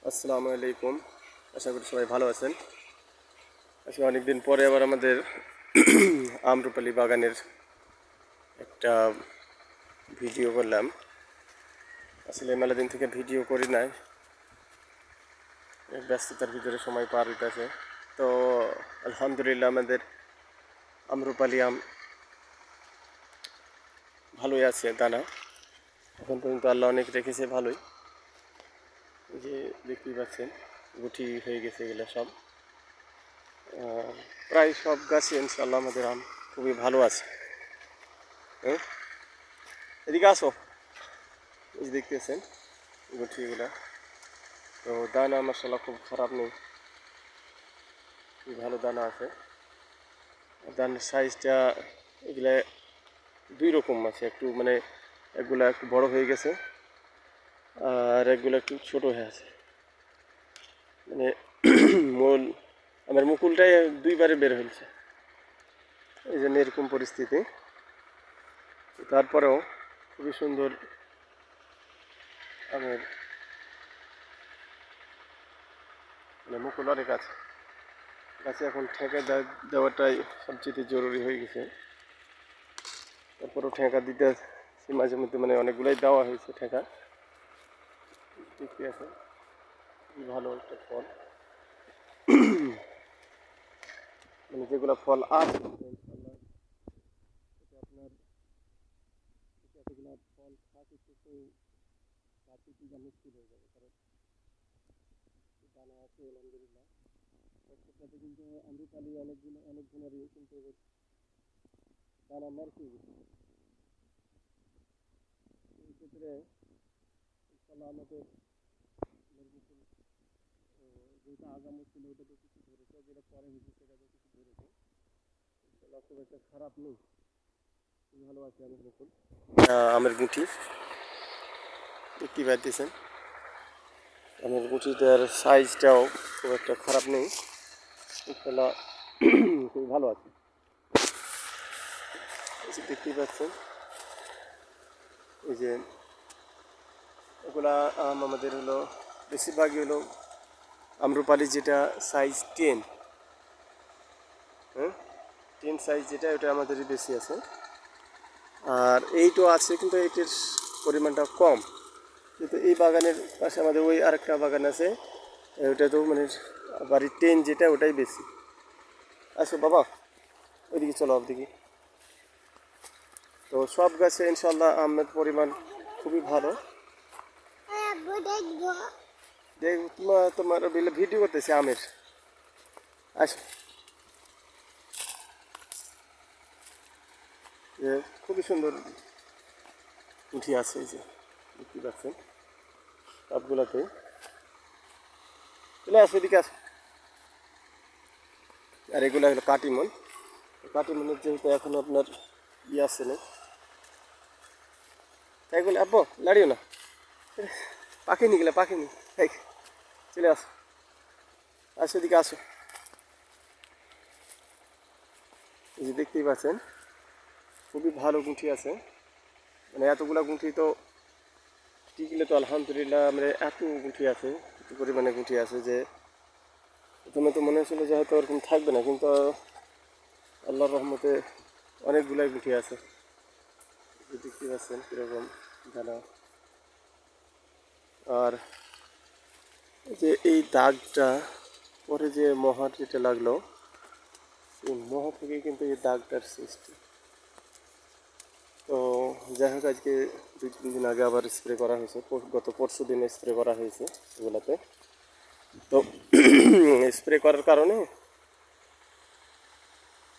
আসসালামু আলাইকুম। আশা করি সবাই ভালো আছেন। আজকে অনেকদিন পরে আবার আমাদের আমরুপালি বাগানের একটা ভিডিও করলাম। আসলে মেলা দিন থেকে ভিডিও করি নাই, ব্যস্ততার ভিতরে সময় পার হইতেছে। তো আলহামদুলিল্লাহ আমাদের আমরুপালি আম ভালোই আছে দানা। এখন পর্যন্ত আল্লাহ অনেক রেখেছে ভালোই। এই যে দেখতেই পাচ্ছেন গুটি হয়ে গেছে এগুলো সব। প্রায় সব গাছে ইনশাআল্লাহ আমাদের আম খুবই ভালো আছে। হ্যাঁ, এদিকে আসো। এই দেখতেছেন গুটিগুলা, তো দানা মাশাআল্লাহ খুব খারাপ নেই, খুবই ভালো দানা আছে। দানার সাইজটা এগুলা দুই রকম আছে, একটু মানে এগুলা একটু বড় হয়ে গেছে আর এগুলো একটু ছোট হয়ে আছে। মানে মূল আমার মুকুলটাই দুইবারে বের হয়েছে, এই জন্য এরকম পরিস্থিতি। তারপরেও খুবই সুন্দর আমের মানে মুকুল অনেক আছে গাছে। এখন ঠেকা দেওয়াটাই সবচেয়ে জরুরি হয়ে গেছে। তারপরেও ঠেকা দিতে মাঝে মধ্যে মানে অনেকগুলোই দেওয়া হয়েছে ঠেকা। ঠিকই আছে, খুবই ভালো একটা ফল। মানে যেগুলো ফল আছে ইনশাআল্লাহ এটা আপনার এতগুলো ফল থাকে তো রাতে দিঘা মুশকিল হয়ে যাবে, কারণ দানা আছে আলহামদুলিল্লাহ। একসাথে কিন্তু আমরুপালি অনেক গুণারই, কিন্তু দানা মার খেয়ে গেছে। এই ক্ষেত্রে ইনশাআল্লাহ আমাদের মুকুল যেটা আগামী ছিল ওটা তো কিছু ধরেছে, যেটা পরে হয়েছে সেটা তো কিছু ধরেছে। ইনশাআল্লাহ খুব একটা খারাপ নেই, খুব ভালো আছে আমের মুকুল। আমের গুটি দেখতে পাইতেছেন, আমের গুটিটার সাইজটাও খুব একটা খারাপ নেই, ইনশাআল্লাহ খুবই ভালো আছে। দেখতেই পাচ্ছেন এই যে এগুলা আম আমাদের হলো বেশিরভাগই হলো আমরুপালি, যেটা সাইজ 10, হ্যাঁ 10 সাইজ যেটা, ওটা আমাদেরই বেশি আছে। আর এইটাও আছে কিন্তু এইটার পরিমাণটা কম। কিন্তু এই বাগানের পাশে আমাদের ওই আরেকটা বাগান আছে, ওটা তো মানে বাড়ির 10 যেটা ওটাই বেশি। আসো বাবা, ওইদিকে চলো ওদিকে। তো সব গাছে ইনশাল্লাহ আমের পরিমাণ খুবই ভালো। দেখ তোমার ভিডিও করতেছে আমের। আসো, খুবই সুন্দর উঠি আছে, এই যে দেখতে পাচ্ছেন সবগুলাতে। চলে আসো এদিকে আসো। আর এগুলো হলো কাটিমন। কাটিমনের যেহেতু এখন আপনার আসছে না, তাই বলে আব্বু লাড়িও না, পাখিনি গেলে পাখিনি। চলে আসো, আসো এদিকে আসো। এই যে দেখতেই পাচ্ছেন খুবই ভালো গুঁঠি আছে। মানে এতগুলা গুঁঠি তো টিকলে তো আলহামদুলিল্লাহ, মানে এত গুঁঠি আছে, এত পরিমাণে গুঁঠি আছে যে প্রথমে তো মনে হচ্ছিল যে হয়তো ওরকম থাকবে না, কিন্তু আল্লাহর রহমতে অনেকগুলাই গুঁঠি আছে। দেখতে পাচ্ছেন কীরকম দানা। আর যে এই দাগটা পরে যে মহার যেটা লাগলো, এই মহা থেকে কিন্তু এই দাগটার সৃষ্টি। তো যাই হোক, আজকে 2-3 দিন আগে আবার স্প্রে করা হয়েছে, গত পরশু দিনে স্প্রে করা হয়েছে এগুলাতে। তো স্প্রে করার কারণে